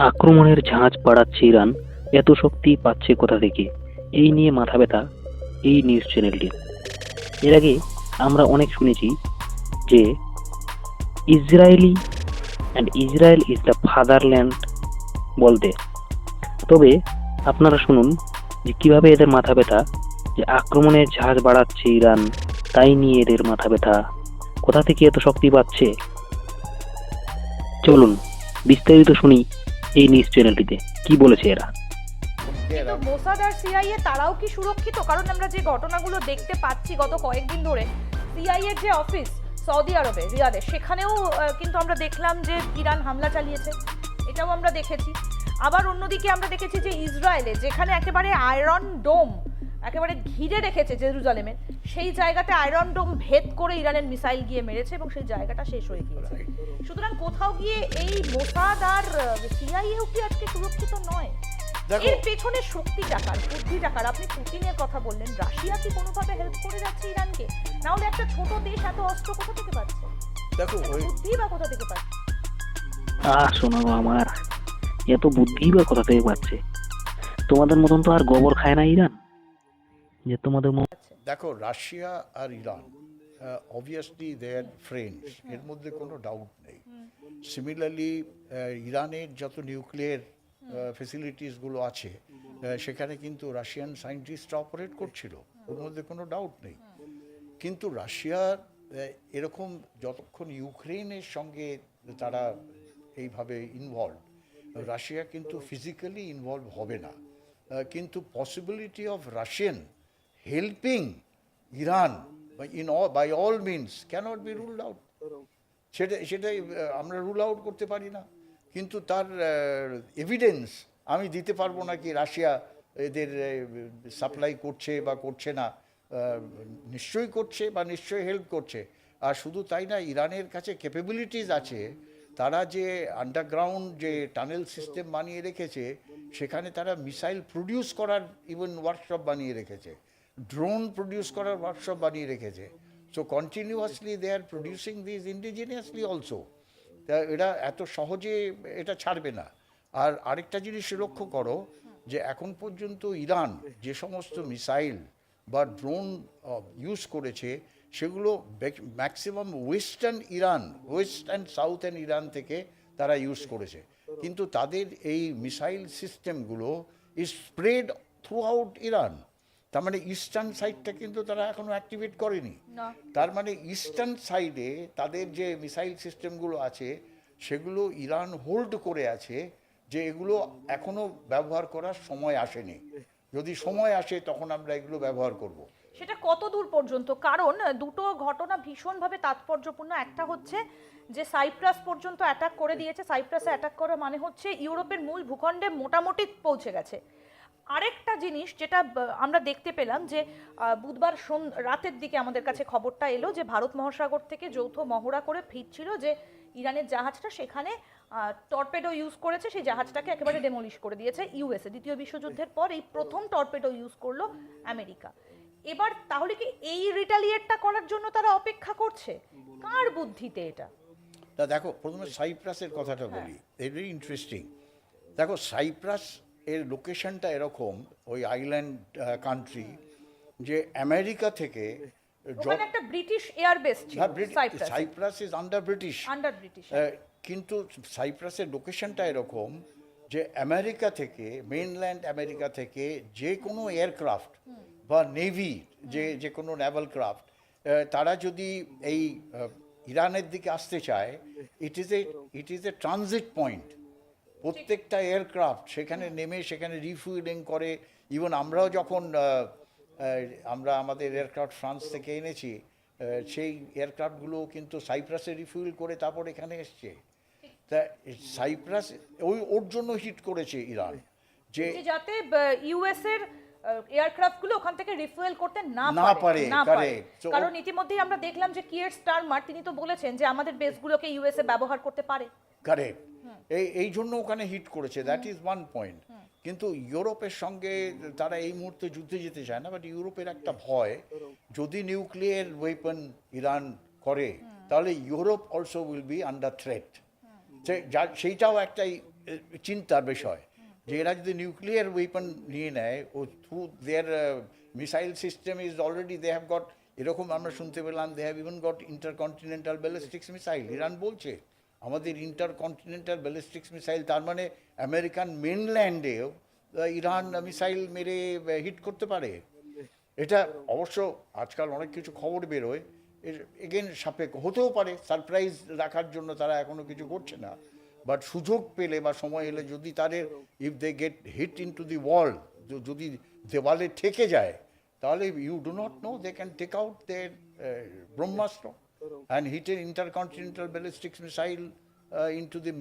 আক্রমণের ঝাঁজ বাড়াচ্ছে ইরান, এত শক্তি পাচ্ছে কোথা থেকে? এই নিয়ে মাথা ব্যথা এই নিউজ চ্যানেলটির। এর আগে আমরা অনেক শুনেছি যে Israeli and Israel is the fatherland বলতে। তবে আপনারা শুনুন যে কিভাবে এদের মাথা ব্যথা, যে আক্রমণের ঝাঁজ বাড়াচ্ছে ইরান, তাই নিয়ে এদের মাথা ব্যথা, কোথা থেকে এত শক্তি পাচ্ছে। চলুন বিস্তারিত শুনি এই নিউজ চ্যানেলটিতে কি বলেছে এরা। কিন্তু মোসাদ আর সিআইএ তারাও কি সুরক্ষিত? কারণ আমরা যে ঘটনাগুলো দেখতে পাচ্ছি গত কয়েকদিন ধরে, সিআইএর যে অফিস সৌদি আরবে রিয়াদে, সেখানেও কিন্তু আমরা দেখলাম যে ইরান হামলা চালিয়েছে, এটাও আমরা দেখেছি। আবার অন্যদিকে আমরা দেখেছি যে ইসরায়েলে, যেখানে একেবারে আয়রন ডোম একেবারে ঘিরে রেখেছে জেরুজালেমের, সেই জায়গাতে আয়রন ডোম ভেদ করে ইরানের মিসাইল গিয়ে মেরেছে এবং সেই জায়গাটা শেষ হয়ে গিয়েছে। সুতরাং কোথাও গিয়ে এই মোসাদ আর সিআইএও কি আজকে সুরক্ষিত নয়? এর পেছনে শক্তি টাকার, বুদ্ধি টাকার। আপনি পুতিনের কথা বললেন, রাশিয়া কি কোনোভাবে হেল্প করে যাচ্ছে ইরানকে? না হলে একটা ছোট দেশ এত অস্ত্র কোথা থেকে পাচ্ছে? দেখো বুদ্ধি বা কোথা থেকে পাচ্ছে? শোনো আমার, এত বুদ্ধি বা কোথা থেকে পাচ্ছে? তোমাদের মতন তো আর গোবর খায় না ইরান, যে তোমাদের দেখো, রাশিয়া আর Iran obviously they are friends, এর মধ্যে কোনো ডাউট নেই। সিমিলারলি ইরানের যত নিউক্লিয়ার ফেসিলিটিসগুলো আছে সেখানে কিন্তু রাশিয়ান সায়েন্টিস্টরা অপারেট করছিল, ওর মধ্যে কোনো ডাউট নেই। কিন্তু রাশিয়ার এরকম যতক্ষণ ইউক্রেনের সঙ্গে তারা এইভাবে ইনভলভ, রাশিয়া কিন্তু ফিজিক্যালি ইনভলভ হবে না। কিন্তু possibility of Russian helping Iran by all means cannot be ruled out. সেটাই আমরা রুল আউট করতে পারি না। কিন্তু তার এভিডেন্স আমি দিতে পারবো না কি রাশিয়া এদের সাপ্লাই করছে বা করছে না। নিশ্চয়ই করছে বা নিশ্চয়ই হেল্প করছে। আর শুধু তাই না, ইরানের কাছে ক্যাপাবিলিটিস আছে। তারা যে আন্ডারগ্রাউন্ড যে টানেল সিস্টেম বানিয়ে রেখেছে, সেখানে তারা মিসাইল প্রডিউস করার ইভেন ওয়ার্কশপ বানিয়ে রেখেছে, ড্রোন প্রডিউস করার ওয়ার্কশপ বানিয়ে রেখেছে। So continuously they are producing this indigenously also. তা এরা এত সহজে এটা ছাড়বে না। আর আরেকটা জিনিস লক্ষ্য করো যে এখন পর্যন্ত ইরান যে সমস্ত মিসাইল বা ড্রোন ইউজ করেছে, সেগুলো maximum western Iran, west and southern Iran থেকে তারা ইউজ করেছে। কিন্তু তাদের এই মিসাইল সিস্টেমগুলো is spread throughout Iran. তার মানে ইস্টার্ন সাইডটা কিন্তু তারা এখনো অ্যাক্টিভেট করেনি। তার মানে ইস্টার্ন সাইডে তাদের যে মিসাইল সিস্টেমগুলো আছে সেগুলো ইরান হোল্ড করে আছে, যে এগুলো এখনো ব্যবহার করার সময় আসেনি। যদি সময় আসে তখন আমরা এগুলো ব্যবহার করব। সেটা কত দূর পর্যন্ত? কারণ দুটো ঘটনা ভীষণভাবে তাৎপর্যপূর্ণ। একটা হচ্ছে যে সাইপ্রাস পর্যন্ত অ্যাটাক করে দিয়েছে। সাইপ্রাসে অ্যাটাক করা মানে হচ্ছে ইউরোপের মূল ভূখণ্ডে মোটামুটি পৌঁছে গেছে। আরেকটা জিনিস যেটা আমরা দেখতে পেলাম যে বুধবার রাতের দিকে আমাদের কাছে খবরটা এলো যে ভারত মহাসাগর থেকে যৌথ মহড়া করে ফিরছিল যে ইরানের জাহাজটা, সেখানে টর্পেডো ইউজ করেছে, সেই জাহাজটাকে একেবারে ডেমোলিশ করে দিয়েছে ইউএসএ। দ্বিতীয় বিশ্বযুদ্ধের পর এই প্রথম টর্পেডো ইউজ করলো আমেরিকা। এবার তাহলে কি এই রিটালিয়েটটা করার জন্য তারা অপেক্ষা করছে? কার বুদ্ধিতে এটা? তা দেখো, প্রথমে সাইপ্রাসের কথাটা বলি, ভেরি ইন্টারেস্টিং। দেখো, সাইপ্রাস এর লোকেশনটা এরকম, ওই আইল্যান্ড কান্ট্রি, যে আমেরিকা থেকে একটা ব্রিটিশ এয়ারবেস ছিল। Cyprus is under British. কিন্তু সাইপ্রাসের লোকেশনটা এরকম যে আমেরিকা থেকে, মেইনল্যান্ড আমেরিকা থেকে যে কোনো এয়ারক্রাফট বা নেভি, যে কোনো নেভাল ক্রাফট, তারা যদি এই ইরানের দিকে আসতে চায়, it is a transit point. প্রত্যেকটা এয়ারক্রাফট সেখানে নেমে সেখানে রিফুয়েলিং করে। ইভেন আমরাও যখন আমরা আমাদের এয়ারক্রাফট ফ্রান্স থেকে এনেছি, সেই এয়ারক্রাফটগুলো কিন্তু সাইপ্রাসে রিফুয়েল করে তারপর এখানে এসছে। তা সাইপ্রাস ওর জন্য হিট করেছে ইরান, যে যাতে ইউএস এর এয়ারক্রাফটগুলো ওখান থেকে রিফুয়েল করতে না পারে। কারণ ইতিমধ্যেই আমরা দেখলাম যে কিয়ের স্টারমার তিনি তো বলেছেন যে আমাদের বেসগুলোকে ইউএসএ ব্যবহার করতে পারে। কারেক্ট। এই জন্য ওখানে হিট করেছে, দ্যাট ইজ ওয়ান পয়েন্ট। কিন্তু ইউরোপের সঙ্গে তারা এই মুহূর্তে যুদ্ধে যেতে চায় না, বাট ইউরোপের একটা ভয়, যদি নিউক্লিয়ার ওয়েপন ইরান করে তাহলে Europe also will be under threat. সেইটাও একটাই চিন্তার বিষয়, যে এরা যদি নিউক্লিয়ার ওয়েপন নিয়ে নেয় ও through their missile system is already they have got, এরকম আমরা শুনতে পেলাম they have even got intercontinental ballistics missile. Iran বলছে আমাদের ইন্টারকন্টিনেন্টাল ব্যালিস্টিক্স মিসাইল, তার মানে আমেরিকান মেনল্যান্ডেও ইরান মিসাইল মেরে হিট করতে পারে। এটা অবশ্য আজকাল অনেক কিছু খবর বেরোয়, এর এগেন সাপেক্ষ হতেও পারে, সারপ্রাইজ রাখার জন্য তারা এখনো কিছু করছে না, বাট সুযোগ পেলে বা সময় এলে যদি তাদের if they get hit into the wall, যদি দেওয়ালে ঠেকে যায়, তাহলে you do not know they can take out their Brahmastra and hit an intercontinental ballistics missile into the